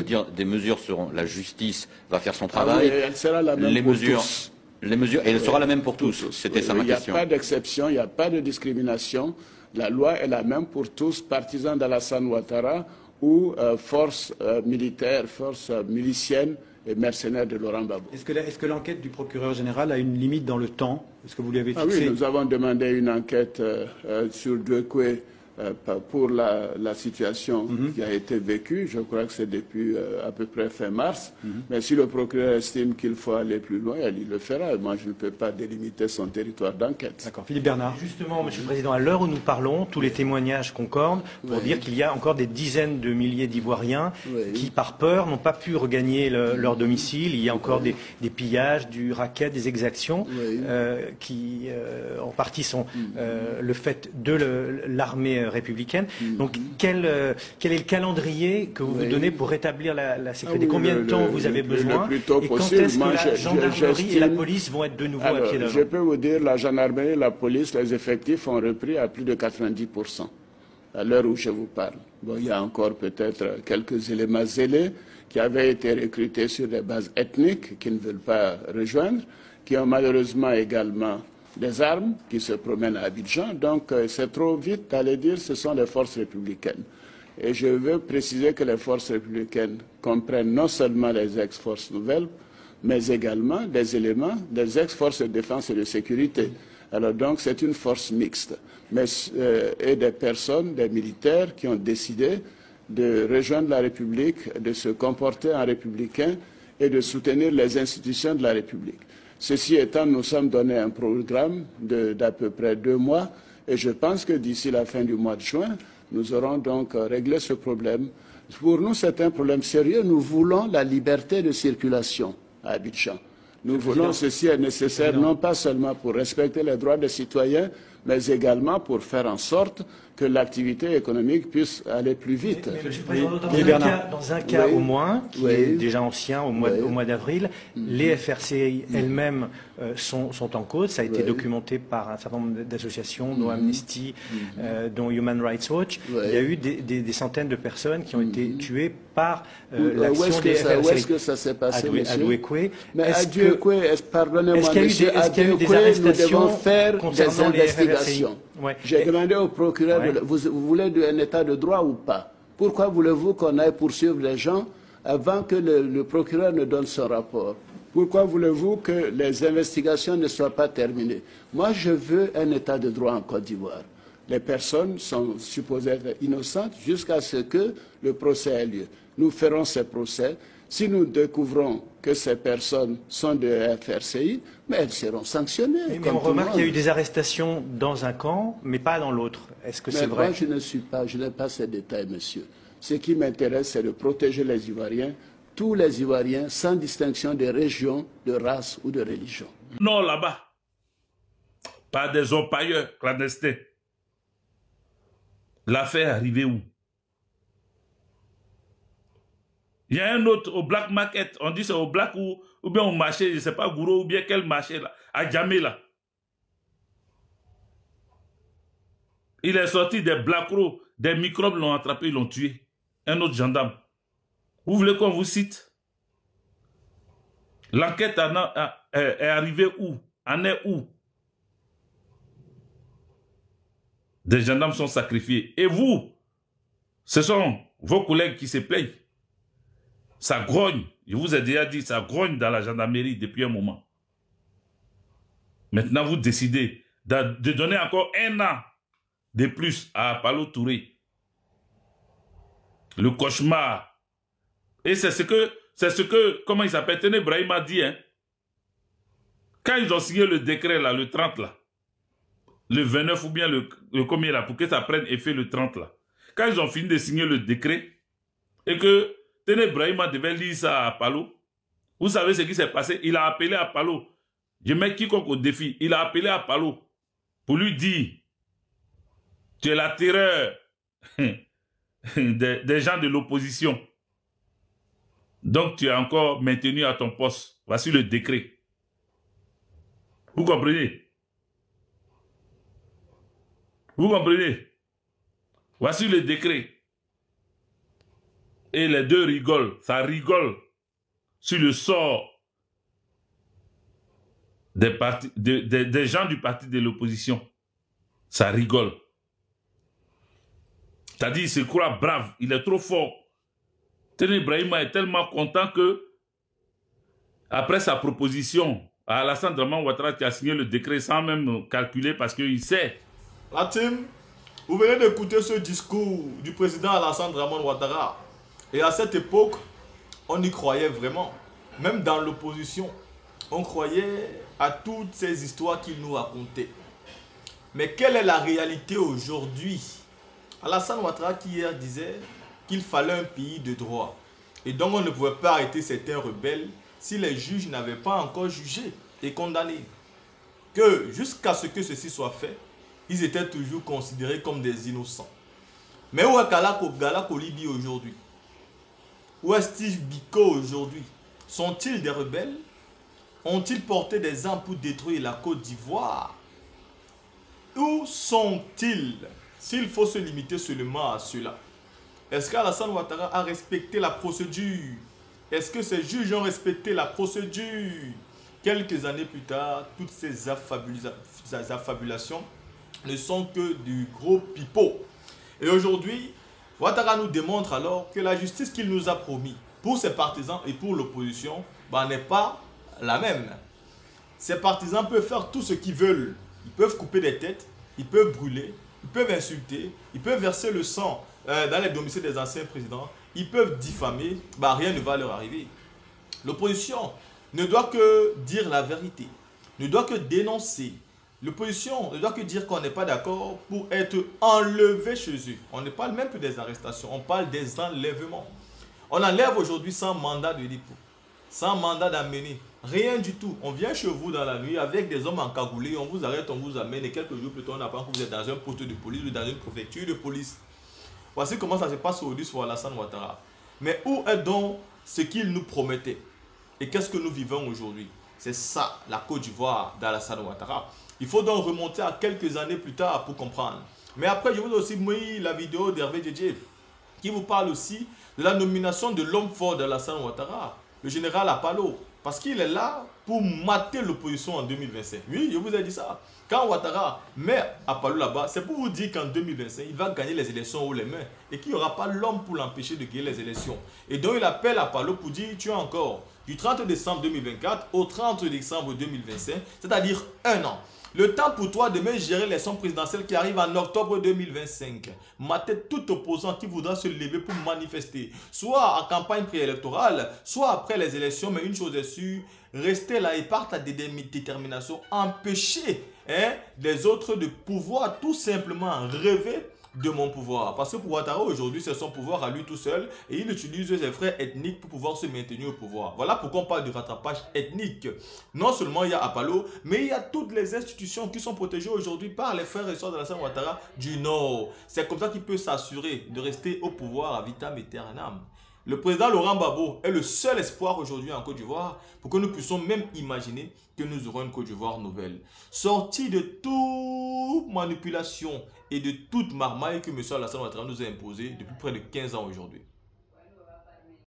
dire des mesures seront, la justice va faire son travail. Oui, elle sera la même pour tous. Les mesures, et elle sera la même pour tous. C'était ça ma question. Il n'y a pas d'exception, il n'y a pas de discrimination. La loi est la même pour tous, partisans d'Alassane Ouattara ou forces militaires, forces miliciennes et mercenaires de Laurent Gbagbo. Est-ce que l'enquête du procureur général a une limite dans le temps? Est-ce que vous lui avez fixé? Oui, nous avons demandé une enquête sur Douekoué pour la situation qui a été vécue. Je crois que c'est depuis à peu près fin mars. Mais si le procureur estime qu'il faut aller plus loin, il le fera. Moi, je ne peux pas délimiter son territoire d'enquête. D'accord. Philippe Bernard. Justement, Monsieur le Président, à l'heure où nous parlons, tous les témoignages concordent pour dire qu'il y a encore des dizaines de milliers d'Ivoiriens qui, par peur, n'ont pas pu regagner leur domicile. Il y a encore des pillages, du racket, des exactions qui, en partie, sont le fait de l'armée républicaine. Donc, quel est le calendrier que vous vous donnez pour rétablir la sécurité? Combien de temps vous avez besoin? Et quand est-ce que la gendarmerie et la police vont être de nouveau à pied d'œuvre? Je peux vous dire, la gendarmerie et la police, les effectifs ont repris à plus de 90%, à l'heure où je vous parle. Bon, il y a encore peut-être quelques éléments zélés qui avaient été recrutés sur des bases ethniques, qui ne veulent pas rejoindre, qui ont malheureusement également des armes qui se promènent à Abidjan. Donc, c'est trop vite d'aller dire que ce sont les forces républicaines. Et je veux préciser que les forces républicaines comprennent non seulement les ex-forces nouvelles, mais également des éléments des ex-forces de défense et de sécurité. Alors donc, c'est une force mixte. Et des personnes, des militaires qui ont décidé de rejoindre la République, de se comporter en républicain et de soutenir les institutions de la République. Ceci étant, nous sommes donné un programme d'à peu près 2 mois et je pense que d'ici la fin du mois de juin, nous aurons donc réglé ce problème. Pour nous, c'est un problème sérieux. Nous voulons la liberté de circulation à Abidjan. Nous voulons, ceci est nécessaire non pas seulement pour respecter les droits des citoyens, mais également pour faire en sorte que l'activité économique puisse aller plus vite. Dans un cas au moins, qui est déjà ancien, au mois d'avril, les FRCI elles-mêmes sont en cause. Ça a été documenté par un certain nombre d'associations, dont Amnesty, dont Human Rights Watch. Il y a eu des centaines de personnes qui ont été tuées par l'action des FRCI. Où est-ce que ça s'est passé, à Douekoué. Mais à Douekoué, pardonnez-moi, monsieur, à Douekoué, nous devons faire des investigations. J'ai demandé au procureur, vous voulez un état de droit ou pas? Pourquoi voulez-vous qu'on aille poursuivre les gens avant que le procureur ne donne son rapport? Pourquoi voulez-vous que les investigations ne soient pas terminées? Moi, je veux un état de droit en Côte d'Ivoire. Les personnes sont supposées être innocentes jusqu'à ce que le procès ait lieu. Nous ferons ces procès. Si nous découvrons que ces personnes sont de FRCI, mais elles seront sanctionnées. Mais on remarque qu'il y a eu des arrestations dans un camp, mais pas dans l'autre. Est-ce que c'est vrai? Moi, je n'ai pas ces détails, monsieur. Ce qui m'intéresse, c'est de protéger les Ivoiriens, tous les Ivoiriens, sans distinction de région, de race ou de religion. Non, là-bas, pas des orpailleurs clandestins. L'affaire est arrivée où? Il y a un autre au Black Market, on dit c'est au Black ou bien au marché, je ne sais pas, Gouro, ou bien quel marché là, à Djamé là. Il est sorti des Blackro, des microbes l'ont attrapé, ils l'ont tué. Un autre gendarme. Vous voulez qu'on vous cite? L'enquête est arrivée où? En est où? Des gendarmes sont sacrifiés. Et vous, ce sont vos collègues qui se plaignent. Ça grogne, je vous ai déjà dit, ça grogne dans la gendarmerie depuis un moment. Maintenant, vous décidez de donner encore 1 an de plus à Apalo Touré. Le cauchemar. Et c'est ce que, comment il s'appelle, Téné Brahim a dit, hein. Quand ils ont signé le décret, là, le 30, là, le 29 ou bien le combien, là, pour que ça prenne effet le 30, là. Quand ils ont fini de signer le décret, et que Téné Brahima devait lire ça à Apalo. Vous savez ce qui s'est passé? Il a appelé Apalo. Je mets quiconque au défi. Il a appelé Apalo pour lui dire: tu es la terreur des gens de l'opposition. Donc tu es encore maintenu à ton poste. Voici le décret. Vous comprenez? Vous comprenez? Voici le décret. et les deux rigolent, ça rigole sur le sort des gens du parti de l'opposition. Ça rigole. C'est-à-dire, il se croit brave, il est trop fort. Téné Brahima est tellement content que, après sa proposition à Alassane Draman Ouattara qui a signé le décret sans même calculer parce qu'il sait. La team, vous venez d'écouter ce discours du président Alassane Draman Ouattara. Et à cette époque, on y croyait vraiment. Même dans l'opposition, on croyait à toutes ces histoires qu'il nous racontait. Mais quelle est la réalité aujourd'hui? Alassane Ouattara qui hier disait qu'il fallait un pays de droit. Et donc on ne pouvait pas arrêter certains rebelles si les juges n'avaient pas encore jugé et condamné. Que jusqu'à ce que ceci soit fait, ils étaient toujours considérés comme des innocents. Mais où est Gala Kolibi aujourd'hui? Où est Steve Biko aujourd'hui? Sont-ils des rebelles? Ont-ils porté des armes pour détruire la Côte d'Ivoire? Où sont-ils? S'il faut se limiter seulement à cela. Est-ce qu'Alassane Ouattara a respecté la procédure? Est-ce que ces juges ont respecté la procédure? Quelques années plus tard, toutes ces affabulations ne sont que du gros pipeau. Et aujourd'hui, Ouattara nous démontre alors que la justice qu'il nous a promis pour ses partisans et pour l'opposition n'est pas la même. Ces partisans peuvent faire tout ce qu'ils veulent. Ils peuvent couper des têtes, ils peuvent brûler, ils peuvent insulter, ils peuvent verser le sang dans les domiciles des anciens présidents, ils peuvent diffamer, rien ne va leur arriver. L'opposition ne doit que dire la vérité, ne doit que dénoncer. L'opposition ne doit que dire qu'on n'est pas d'accord pour être enlevé chez eux. On ne parle même plus des arrestations, on parle des enlèvements. On enlève aujourd'hui sans mandat de dépôt, sans mandat d'amener, rien du tout. On vient chez vous dans la nuit avec des hommes encagoulés, on vous arrête, on vous amène et quelques jours plus tard on apprend que vous êtes dans un poste de police ou dans une préfecture de police. Voici comment ça se passe aujourd'hui sur Alassane Ouattara. Mais où est donc ce qu'il nous promettait? Et qu'est-ce que nous vivons aujourd'hui? C'est ça, la Côte d'Ivoire d'Alassane Ouattara. Il faut donc remonter à quelques années plus tard pour comprendre. Mais après, je vous ai aussi mis la vidéo d'Hervé Djedje qui vous parle aussi de la nomination de l'homme fort d'Alassane Ouattara, le général Apalo. Parce qu'il est là pour mater l'opposition en 2025. Oui, je vous ai dit ça. Quand Ouattara met Apalo là-bas, c'est pour vous dire qu'en 2025, il va gagner les élections haut les mains. Et qu'il n'y aura pas l'homme pour l'empêcher de gagner les élections. Et donc il appelle Apalo pour dire, tu as encore du 30 décembre 2024 au 30 décembre 2025, c'est-à-dire un an. Le temps pour toi de me gérer l'élection présidentielle qui arrive en octobre 2025. Mater tout opposant qui voudra se lever pour manifester. Soit en campagne préélectorale, soit après les élections. Mais une chose est sûre, rester là et par ta détermination, empêcher les autres de pouvoir tout simplement rêver de mon pouvoir. Parce que pour Ouattara aujourd'hui, c'est son pouvoir à lui tout seul et il utilise ses frères ethniques pour pouvoir se maintenir au pouvoir. Voilà pourquoi on parle de rattrapage ethnique. Non seulement il y a Apalo, mais il y a toutes les institutions qui sont protégées aujourd'hui par les frères et sœurs d'Alassane Ouattara du Nord. C'est comme ça qu'il peut s'assurer de rester au pouvoir à vitam aeternam. Le président Laurent Gbagbo est le seul espoir aujourd'hui en Côte d'Ivoire pour que nous puissions même imaginer que nous aurons une Côte d'Ivoire nouvelle. Sortie de toute manipulation et de toute marmaille que M. Alassane Ouattara nous a imposée depuis près de 15 ans aujourd'hui.